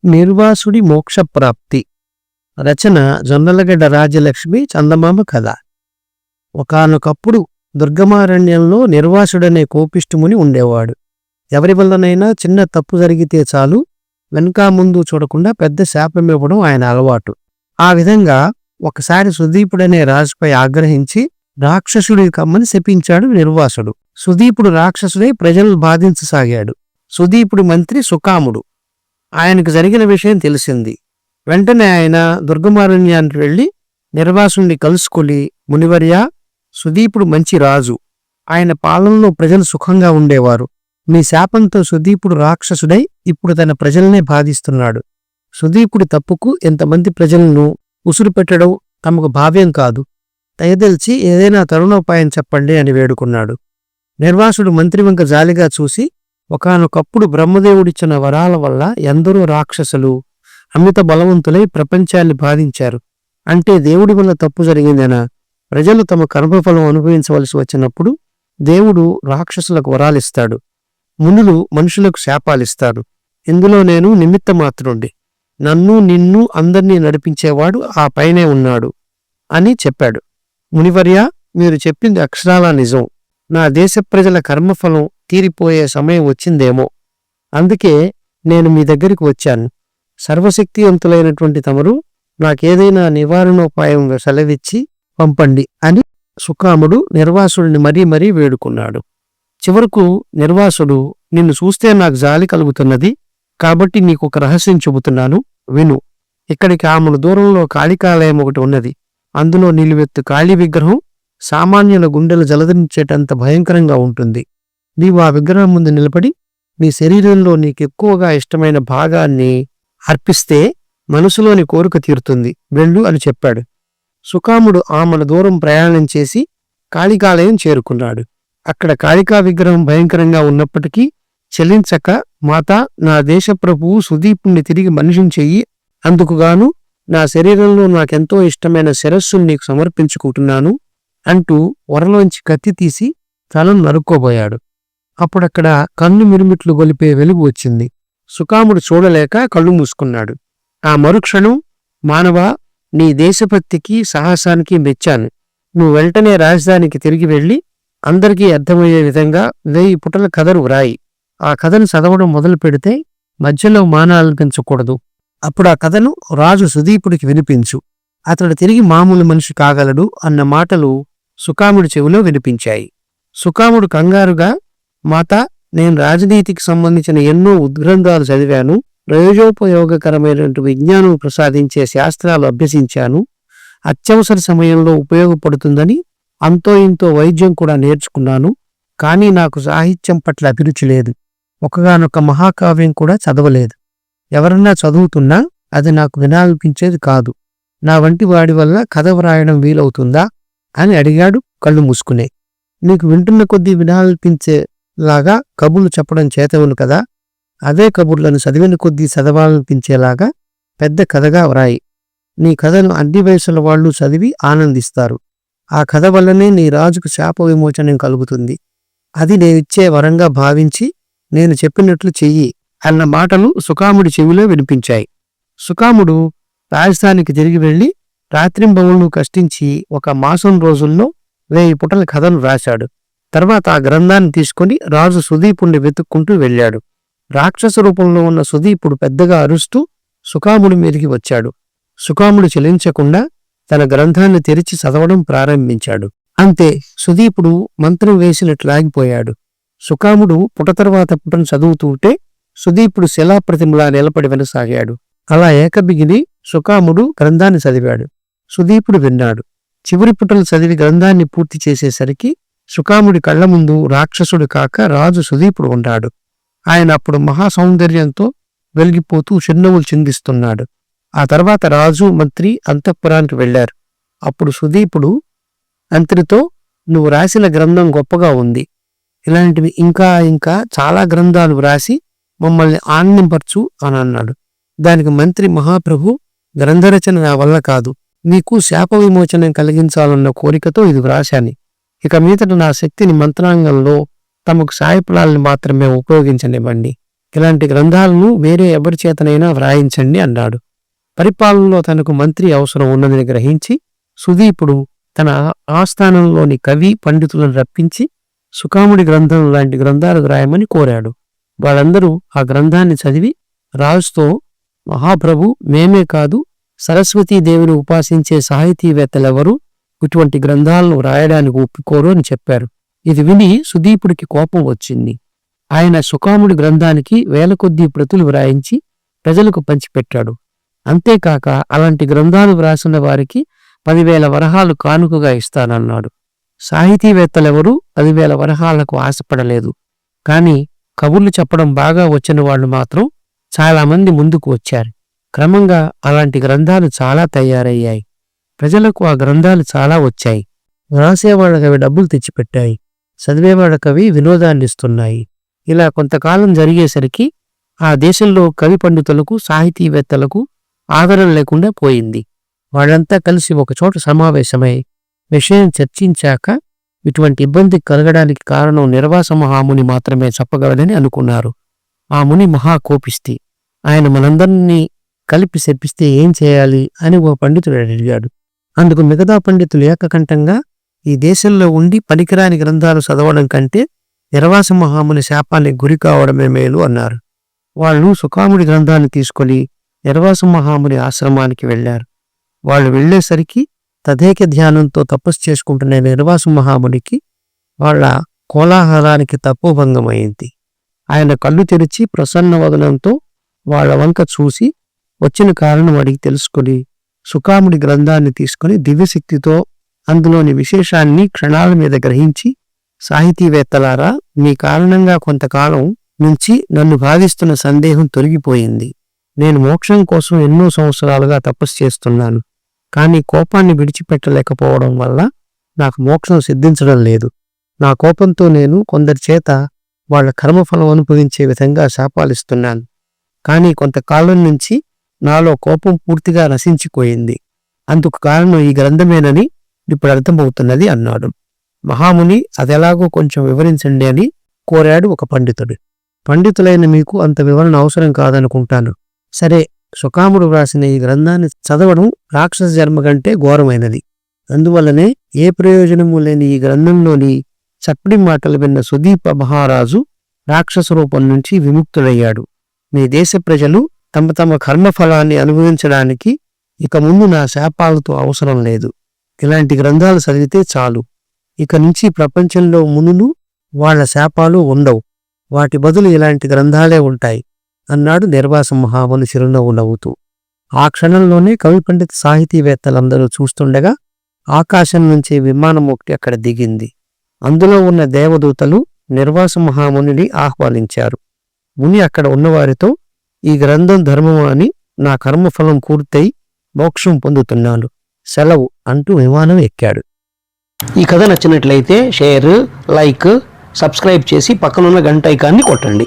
నిర్వాసుడి మోక్షప్రాప్తి. రచన జొన్నలగడ్డ రాజ్యలక్ష్మి. చందమామ కథ. ఒకానొకప్పుడు దుర్గమారణ్యంలో నిర్వాసుడనే కోపిష్ఠముని ఉండేవాడు. ఎవరి వల్లనైనా చిన్న తప్పు జరిగితే చాలు వెనక ముందు చూడకుండా పెద్ద శాపమివ్వడం ఆయన అలవాటు. ఆ విధంగా ఒకసారి సుదీపుడనే రాజుపై ఆగ్రహించి రాక్షసుడి కమ్మని శపించాడు నిర్వాసుడు. సుదీపుడు రాక్షసుడై ప్రజలను బాధించసాగాడు. సుదీపుడి మంత్రి సుకాముడు. ఆయనకు జరిగిన విషయం తెలిసింది. వెంటనే ఆయన దుర్గమారణ్యానికి వెళ్లి నిర్వాసుని కలుసుకొని, మునివర్యా, సుదీపుడు మంచి రాజు. ఆయన పాలనలో ప్రజలు సుఖంగా ఉండేవారు. మీ శాపంతో సుదీపుడు రాక్షసుడై ఇప్పుడు తన ప్రజలనే బాధిస్తున్నాడు. సుదీపుడి తప్పుకు ఎంతమంది ప్రజలను ఉసురు పెట్టడం తమకు భావ్యం కాదు. దయదలిచి ఏదైనా తరుణోపాయం చెప్పండి అని వేడుకున్నాడు. నిర్వాసుడు మంత్రి వంక జాలిగా చూసి, ఒకానొకప్పుడు బ్రహ్మదేవుడిచ్చిన వరాల వల్ల ఎందరో రాక్షసులు అమిత బలవంతులై ప్రపంచాన్ని బాధించారు. అంటే దేవుడి వల్ల తప్పు జరిగిందనా? ప్రజలు తమ కర్మఫలం అనుభవించవలసి వచ్చినప్పుడు దేవుడు రాక్షసులకు వరాలిస్తాడు, మునులు మనుషులకు శాపాలిస్తారు. ఇందులో నేను నిమిత్త మాత్రుండి. నన్ను నిన్ను అందర్నీ నడిపించేవాడు ఆ పైనే ఉన్నాడు అని చెప్పాడు. మునివర్యా, మీరు చెప్పింది అక్షరాలా నిజం. నా దేశ ప్రజల కర్మఫలం తీరిపోయే సమయం వచ్చిందేమో. అందుకే నేను మీ దగ్గరికి వచ్చాను. సర్వశక్తివంతులైనటువంటి తమరు నాకేదైనా నివారణోపాయం సెలవిచ్చి పంపండి అని సుకాముడు నిర్వాసుడిని మరీ మరీ వేడుకున్నాడు. చివరకు నిర్వాసుడు, నిన్ను చూస్తే నాకు జాలి కలుగుతున్నది కాబట్టి నీకు ఒక రహస్యం చెబుతున్నాను, విను. ఇక్కడికి ఆమెను దూరంలో కాళికాలయం ఒకటి ఉన్నది. అందులో నిలువెత్తు కాళీ విగ్రహం సామాన్యుల గుండెలు జలధరించేటంత భయంకరంగా ఉంటుంది. నీవు ఆ విగ్రహం ముందు నిలబడి నీ శరీరంలో నీకెక్కువగా ఇష్టమైన భాగాన్ని అర్పిస్తే మనసులోని కోరిక తీరుతుంది, వెళ్ళు అని చెప్పాడు. సుకాముడు ఆమెను దూరం ప్రయాణం చేసి కాళికాలయం చేరుకున్నాడు. అక్కడ కాళికా విగ్రహం భయంకరంగా ఉన్నప్పటికీ చెల్లించక, మాతా, నా దేశ ప్రభువు సుదీపుణ్ణి తిరిగి మనిషిని చెయ్యి, అందుకుగాను నా శరీరంలో నాకెంతో ఇష్టమైన శిరస్సును నీకు సమర్పించుకుంటున్నాను అంటూ వరలోంచి కత్తి తీసి తలను నరుక్కోబోయాడు. అప్పుడక్కడ కన్ను మిరుమిట్లు గొలిపే వెలుగు వచ్చింది. సుకాముడు చూడలేక కళ్ళు మూసుకున్నాడు. ఆ మరుక్షణం, మానవా, నీ దేశభక్తికి సాహసానికి మెచ్చాను. నువ్వు వెంటనే రాజధానికి తిరిగి వెళ్ళి అందరికీ అర్థమయ్యే విధంగా 1000 పుటల కథను వ్రాయి. ఆ కథను చదవడం మొదలు పెడితే మధ్యలో మానాలను పెంచకూడదు. అప్పుడు ఆ కథను రాజు సుదీపుడికి వినిపించు. అతడు తిరిగి మామూలు మనిషి కాగలడు అన్న మాటలు సుకాముడి చెవిలో వినిపించాయి. సుకాముడు కంగారుగా, మాతా, నేను రాజనీతికి సంబంధించిన ఎన్నో ఉద్గ్రంథాలు చదివాను, ప్రయోజోపయోగకరమైనటువంటి విజ్ఞానం ప్రసాదించే శాస్త్రాలు అభ్యసించాను, అత్యవసర సమయంలో ఉపయోగపడుతుందని అంతో ఇంతో వైద్యం కూడా నేర్చుకున్నాను. కానీ నాకు సాహిత్యం పట్ల అభిరుచి లేదు. ఒకగానొక మహాకావ్యం కూడా చదవలేదు. ఎవరన్నా చదువుతున్నా అది నాకు వినాలనిపించేది కాదు. నా వంటి వాడి వల్ల కథ వ్రాయడం వీలవుతుందా అని అడిగాడు కళ్ళు మూసుకునే. నీకు వింటున్న కొద్దీ వినాలనిపించేలాగా కబుర్లు చెప్పడం చేతవును కదా, అదే కబుర్లను చదివిన కొద్దీ చదవాలనిపించేలాగా పెద్ద కథగా వ్రాయి. నీ కథను అన్ని వయసుల వాళ్ళు చదివి ఆనందిస్తారు. ఆ కథ వల్లనే నీ రాజుకు శాప విమోచనం కలుగుతుంది. అది నేనిచ్చే వరంగా భావించి నేను చెప్పినట్లు చెయ్యి అన్న మాటలు సుకాముడి చెవిలో వినిపించాయి. సుకాముడు రాజధానికి తిరిగి వెళ్లి రాత్రింబవళ్ళు కష్టించి 1 మాసం రోజుల్లో 1000 పుటల కథను రాశాడు. తర్వాత ఆ గ్రంథాన్ని తీసుకుని రాజు సుదీపుణ్ణి వెతుక్కుంటూ వెళ్ళాడు. రాక్షస రూపంలో ఉన్న సుదీపుడు పెద్దగా అరుస్తూ సుకాముడి మీదికి వచ్చాడు. సుకాముడు చెలించకుండా తన గ్రంథాన్ని తెరిచి చదవడం ప్రారంభించాడు. అంతే, సుదీపుడు మంత్రం వేసినట్లాగిపోయాడు. సుకాముడు పుట తర్వాత పుటను చదువుతుంటే సుదీపుడు శిలాప్రతిమలా నిలబడి వినసాగాడు. అలా ఏకబిగిని సుకాముడు గ్రంథాన్ని చదివాడు. సుదీపుడు విన్నాడు. చివరి పుటలు చదివి గ్రంథాన్ని పూర్తి చేసేసరికి సుకాముడి కళ్ల ముందు రాక్షసుడు కాక రాజు సుదీపుడు ఉన్నాడు. ఆయన అప్పుడు మహాసౌందర్యంతో వెలిగిపోతూ చిరునవ్వులు చిందిస్తున్నాడు. ఆ తర్వాత రాజు, మంత్రి అంతఃపురానికి వెళ్లారు. అప్పుడు సుదీపుడు మంత్రితో, నువ్వు రాసిన గ్రంథం గొప్పగా ఉంది. ఇలాంటివి ఇంకా ఇంకా చాలా గ్రంథాలు వ్రాసి మమ్మల్ని ఆనందింపరచు అని అన్నాడు. దానికి మంత్రి, మహాప్రభు, గ్రంథరచన నా వల్ల కాదు. నీకు శాప విమోచనం కలిగించాలన్న కోరికతో ఇది వ్రాశాను. ఇక మీదట నా శక్తిని మంత్రాంగంలో తమకు సాయపడాలని మాత్రమే ఉపయోగించనివ్వండి. ఇలాంటి గ్రంథాలను వేరే ఎవరి చేతనైనా వ్రాయించండి అన్నాడు. పరిపాలనలో తనకు మంత్రి అవసరం ఉన్నదని గ్రహించి సుదీపుడు తన ఆస్థానంలోని కవి పండితులను రప్పించి సుకాముడి గ్రంథం లాంటి గ్రంథాలు వ్రాయమని కోరాడు. వాళ్ళందరూ ఆ గ్రంథాన్ని చదివి రాజుతో, మహాప్రభు, మేమే కాదు సరస్వతీదేవిని ఉపాసించే సాహితీవేత్తలెవరూ ఇటువంటి గ్రంథాలను వ్రాయడానికి ఒప్పుకోరు అని చెప్పారు. ఇది విని సుదీపుడికి కోపం వచ్చింది. ఆయన సుకాముడి గ్రంథానికి వేల కొద్దీ ప్రతులు వ్రాయించి ప్రజలకు పంచిపెట్టాడు. అంతేకాక అలాంటి గ్రంథాలు వ్రాసిన వారికి 10,000 వరహాలు కానుకగా ఇస్తానన్నాడు. సాహితీవేత్తలెవరూ 10,000 వరహాలకు ఆశపడలేదు. కాని కబుర్లు చెప్పడం బాగా వచ్చిన వాళ్ళు మాత్రం చాలామంది ముందుకు వచ్చారు. క్రమంగా అలాంటి గ్రంథాలు చాలా తయారయ్యాయి. ప్రజలకు ఆ గ్రంథాలు చాలా వచ్చాయి. వ్రాసేవాళ్ళకవి డబ్బులు తెచ్చిపెట్టాయి. చదివేవాళ్ళకవి వినోదాన్నిస్తున్నాయి. ఇలా కొంతకాలం జరిగేసరికి ఆ దేశంలో కవి పండితులకు, సాహితీవేత్తలకు ఆదరణ లేకుండా పోయింది. వాళ్ళంతా కలిసి ఒకచోట సమావేశమై విషయం చర్చించాక ఇటువంటి ఇబ్బంది కలగడానికి కారణం నిర్వాస మహాముని మాత్రమే చెప్పగలడని అనుకున్నారు. ఆ ముని మహాకోపిస్తి. ఆయన మనందరినీ కలిపి శపిస్తే ఏం చేయాలి అని ఓ పండితుడు అడిగాడు. అందుకు మిగతా పండితులు ఏకకంఠంగా, ఈ దేశంలో ఉండి పనికిరాని గ్రంథాలు చదవడం కంటే నిర్వాస మహాముని శాపానికి గురి కావడమే మేలు అన్నారు. వాళ్ళు సుకాముడి గ్రంథాన్ని తీసుకొని నిర్వాస మహాముని ఆశ్రమానికి వెళ్లారు. వాళ్ళు వెళ్లేసరికి తదేక ధ్యానంతో తపస్సు చేసుకుంటున్న నిర్వాస మహామునికి వాళ్ళ కోలాహలానికి తపోభంగమైంది. ఆయన కళ్ళు తెరిచి ప్రసన్న వదనంతో వాళ్ళ వంక చూసి వచ్చిన కారణం అడిగి తెలుసుకుని సుకాముడి గ్రంథాన్ని తీసుకుని దివ్యశక్తితో అందులోని విశేషాన్ని క్షణాల మీద గ్రహించి, సాహితీవేత్తలారా, మీ కారణంగా కొంతకాలం నుంచి నన్ను బాధిస్తున్న సందేహం తొలగిపోయింది. నేను మోక్షం కోసం ఎన్నో సంవత్సరాలుగా తపస్సు చేస్తున్నాను. కానీ కోపాన్ని విడిచిపెట్టలేకపోవడం వల్ల నాకు మోక్షం సిద్ధించడం లేదు. నా కోపంతో నేను కొందరి చేత వాళ్ల కర్మఫలం అనుభవించే విధంగా శాపాలిస్తున్నాను. కానీ కొంతకాలం నుంచి నాలో కోపం పూర్తిగా నశించిపోయింది. అందుకు కారణం ఈ గ్రంథమేనని ఇప్పుడు అర్థమవుతున్నది అన్నాడు. మహాముని అదెలాగో కొంచెం వివరించండి అని కోరాడు ఒక పండితుడు. పండితులైన మీకు అంత వివరణ అవసరం కాదనుకుంటాను. సరే, సుకాముడు వ్రాసిన ఈ గ్రంథాన్ని చదవడం రాక్షస జన్మ కంటే ఘోరమైనది. అందువల్లనే ఏ ప్రయోజనము లేని ఈ గ్రంథంలోని చక్కటి మాటలు విన్న సుదీప మహారాజు రాక్షస రూపం నుంచి విముక్తుడయ్యాడు. మీ దేశ ప్రజలు తమ తమ కర్మఫలాన్ని అనుభవించడానికి ఇక ముందు నా శాపాలతో అవసరం లేదు. ఇలాంటి గ్రంథాలు చదివితే చాలు. ఇక నుంచి ప్రపంచంలో మునులు వాళ్ల శాపాలు ఉండవు. వాటి బదులు ఇలాంటి గ్రంథాలే ఉంటాయి అన్నాడు నిర్వాస మహాముని చిరునవ్వు నవ్వుతూ. ఆ క్షణంలోనే కవి పండిత సాహితీవేత్తలందరూ చూస్తుండగా ఆకాశం నుంచి విమానం ఒకటి అక్కడ దిగింది. అందులో ఉన్న దేవదూతలు నిర్వాస మహామునిని ఆహ్వానించారు. ముని అక్కడ ఉన్నవారితో, ఈ గ్రంథం ధర్మము అని నా కర్మఫలం పూర్తయి మోక్షం పొందుతున్నాను, సెలవు అంటూ విమానం ఎక్కాడు. ఈ కథ నచ్చినట్లయితే షేర్, లైక్, సబ్స్క్రైబ్ చేసి పక్కనున్న గంట ఐకాన్ని కొట్టండి.